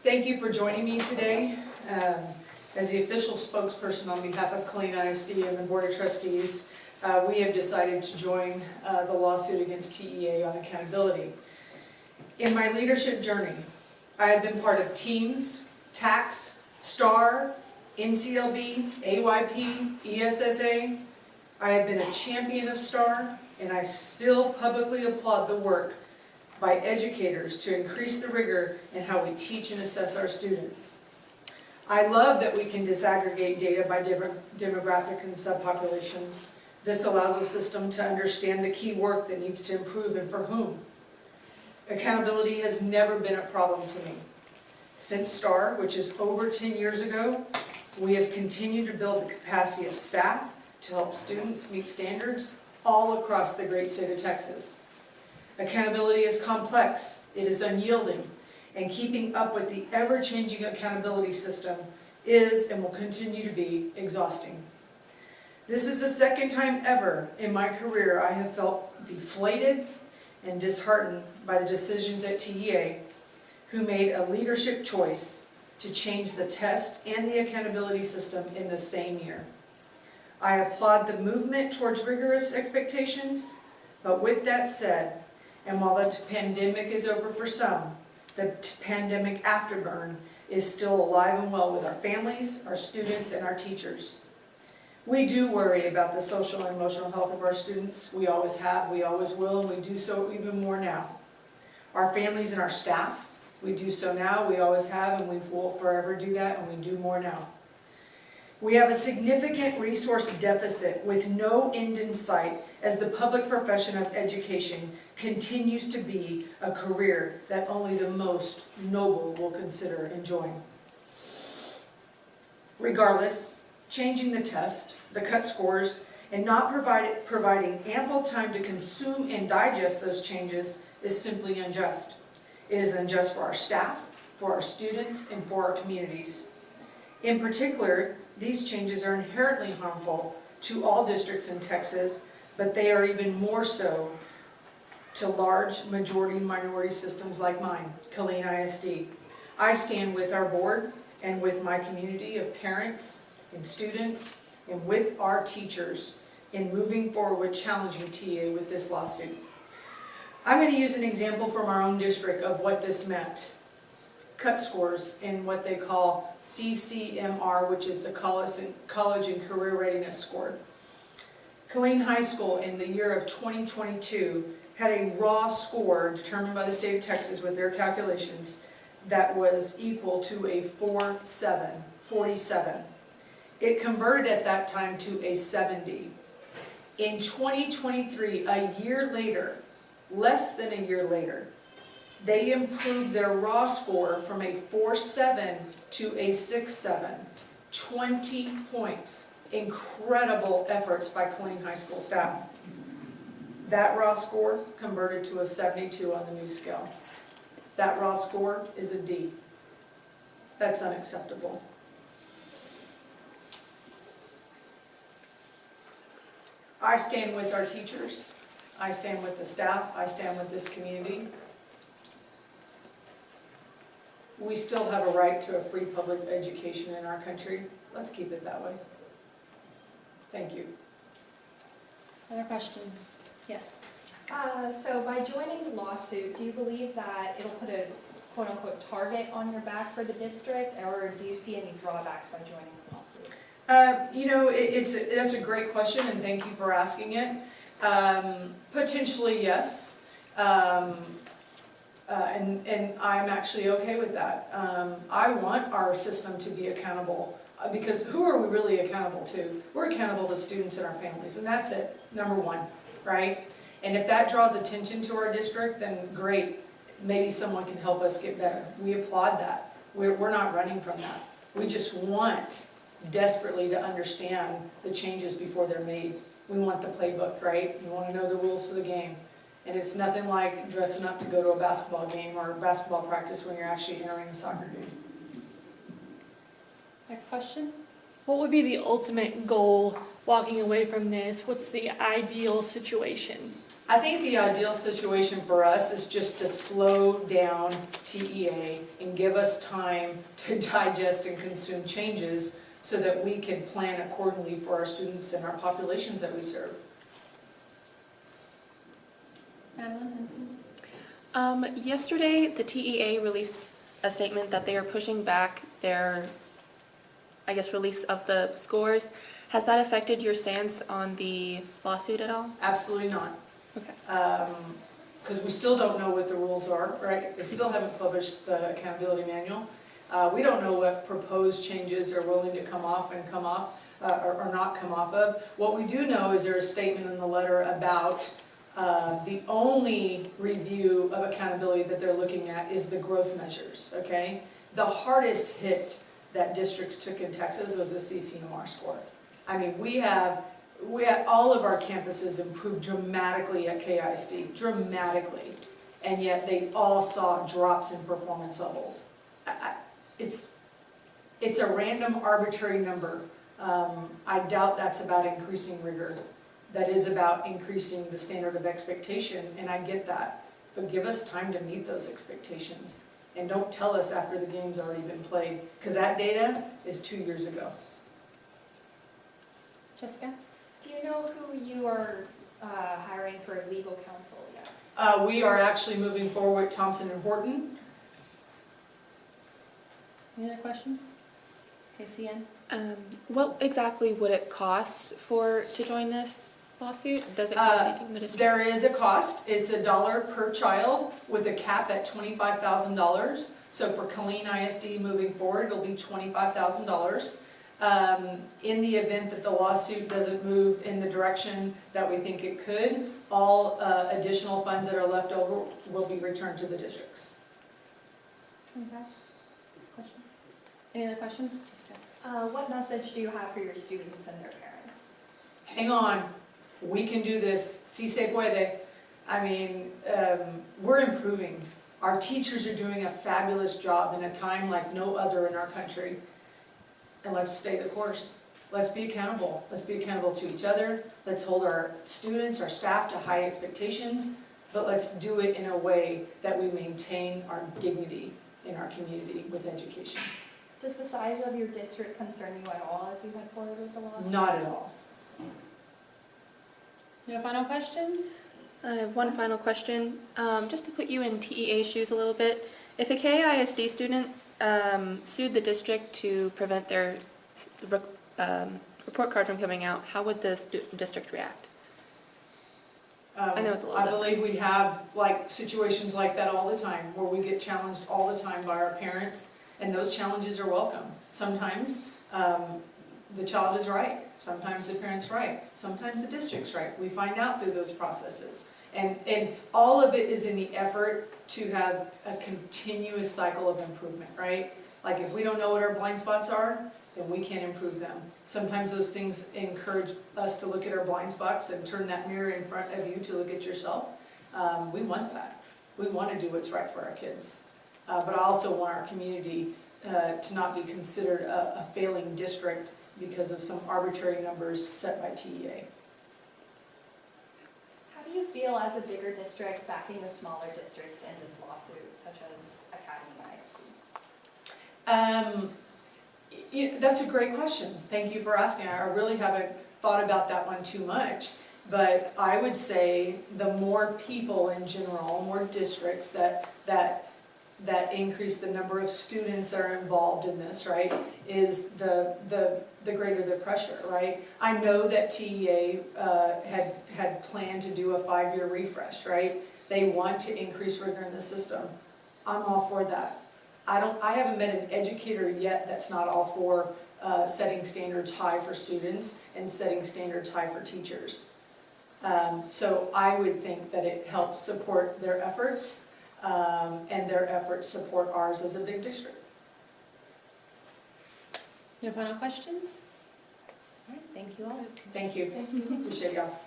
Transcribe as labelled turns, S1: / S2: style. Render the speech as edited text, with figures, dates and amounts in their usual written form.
S1: Thank you for joining me today. As the official spokesperson on behalf of Killeen ISD and the Board of Trustees, we have decided to join the lawsuit against TEA on accountability. In my leadership journey, I have been part of TEAMS, TAX, STAR, NCLB, AYP, ESSA. I have been a champion of STAR, and I still publicly applaud the work by educators to increase the rigor in how we teach and assess our students. I love that we can disaggregate data by different demographic and subpopulations. This allows the system to understand the key work that needs to improve and for whom. Accountability has never been a problem to me. Since STAR, which is over 10 years ago, we have continued to build the capacity of staff to help students meet standards all across the great state of Texas. Accountability is complex, it is unyielding, and keeping up with the ever-changing accountability system is and will continue to be exhausting. This is the second time ever in my career I have felt deflated and disheartened by the decisions at TEA, who made a leadership choice to change the test and the accountability system in the same year. I applaud the movement towards rigorous expectations, but with that said, and while the pandemic is over for some, the pandemic afterburn is still alive and well with our families, our students, and our teachers. We do worry about the social and emotional health of our students. We always have, we always will, and we do so even more now. Our families and our staff, we do so now, we always have, and we will forever do that, and we do more now. We have a significant resource deficit with no end in sight as the public profession of education continues to be a career that only the most noble will consider enjoying. Regardless, changing the test, the cut scores, and not providing ample time to consume and digest those changes is simply unjust. It is unjust for our staff, for our students, and for our communities. In particular, these changes are inherently harmful to all districts in Texas, but they are even more so to large majority minority systems like mine, Killeen ISD. I stand with our board and with my community of parents and students and with our teachers in moving forward with challenging TA with this lawsuit. I'm going to use an example from our own district of what this meant. Cut scores in what they call CCMR, which is the College and Career Readiness Score. Killeen High School in the year of 2022 had a raw score determined by the state of Texas with their calculations that was equal to a 47. It converted at that time to a 70. In 2023, a year later, less than a year later, they improved their raw score from a 4.7 to a 6.7. 20 points. Incredible efforts by Killeen High School staff. That raw score converted to a 72 on the new scale. That raw score is a D. That's unacceptable. I stand with our teachers. I stand with the staff. I stand with this community. We still have a right to a free public education in our country. Let's keep it that way. Thank you.
S2: Other questions? Yes.
S3: So by joining the lawsuit, do you believe that it'll put a quote-unquote target on your back for the district, or do you see any drawbacks by joining the lawsuit?
S1: You know, that's a great question, and thank you for asking it. Potentially, yes. And I'm actually okay with that. I want our system to be accountable, because who are we really accountable to? We're accountable to students and our families, and that's it, number one, right? And if that draws attention to our district, then great. Maybe someone can help us get better. We applaud that. We're not running from that. We just want desperately to understand the changes before they're made. We want the playbook, right? You want to know the rules for the game. And it's nothing like dressing up to go to a basketball game or basketball practice when you're actually entering a soccer game.
S2: Next question.
S4: What would be the ultimate goal walking away from this? What's the ideal situation?
S1: I think the ideal situation for us is just to slow down TEA and give us time to digest and consume changes so that we can plan accordingly for our students and our populations that we serve.
S2: Madeline?
S4: Yesterday, the TEA released a statement that they are pushing back their, release of the scores. Has that affected your stance on the lawsuit at all?
S1: Absolutely not.
S4: Okay.
S1: Because we still don't know what the rules are, right? They still haven't published the accountability manual. We don't know what proposed changes are willing to come off or not come off of. What we do know is there's a statement in the letter about the only review of accountability that they're looking at is the growth measures, okay? The hardest hit that districts took in Texas was the CCMR score. I mean, we had all of our campuses improved dramatically at KISD, dramatically, and yet they all saw drops in performance levels. It's a random, arbitrary number. I doubt that's about increasing rigor. That is about increasing the standard of expectation, and I get that. But give us time to meet those expectations. And don't tell us after the game's already been played, because that data is 2 years ago.
S2: Jessica?
S3: Do you know who you are hiring for legal counsel yet?
S1: We are actually moving forward with Thompson and Horton.
S2: Any other questions? Okay, CN?
S4: What exactly would it cost to join this lawsuit? Does it cost anything in the district?
S1: There is a cost. It's $1 per child with a cap at $25,000. So for Killeen ISD moving forward, it'll be $25,000. In the event that the lawsuit doesn't move in the direction that we think it could, all additional funds that are left over will be returned to the districts.
S2: Okay. Questions? Any other questions? Jessica?
S3: What message do you have for your students and their parents?
S1: Hang on. We can do this. Si se puede. I mean, we're improving. Our teachers are doing a fabulous job in a time like no other in our country. And let's stay the course. Let's be accountable. Let's be accountable to each other. Let's hold our students, our staff to high expectations, but let's do it in a way that we maintain our dignity in our community with education.
S3: Does the size of your district concern you at all as you head forward with the law?
S1: Not at all.
S2: No final questions?
S4: I have one final question. Just to put you in TEA's shoes a little bit, if a KISD student sued the district to prevent their report card from coming out, how would the district react? I know it's a little
S1: I believe we have situations like that all the time, where we get challenged all the time by our parents, and those challenges are welcome. Sometimes the child is right, sometimes the parent's right, sometimes the district's right. We find out through those processes. And all of it is in the effort to have a continuous cycle of improvement, right? Like if we don't know what our blind spots are, then we can't improve them. Sometimes those things encourage us to look at our blind spots and turn that mirror in front of you to look at yourself. We want that. We want to do what's right for our kids. But I also want our community to not be considered a failing district because of some arbitrary numbers set by TEA.
S3: How do you feel as a bigger district backing the smaller districts in this lawsuit, such as Academy ISD?
S1: That's a great question. Thank you for asking. I really haven't thought about that one too much, but I would say the more people in general, more districts that increase the number of students that are involved in this, right, is the greater the pressure, right? I know that TEA had planned to do a 5-year refresh, right? They want to increase rigor in the system. I'm all for that. I haven't met an educator yet that's not all for setting standards high for students and setting standards high for teachers. So I would think that it helps support their efforts, and their efforts support ours as a big district.
S2: No final questions? All right, thank you all.
S1: Thank you. Appreciate y'all.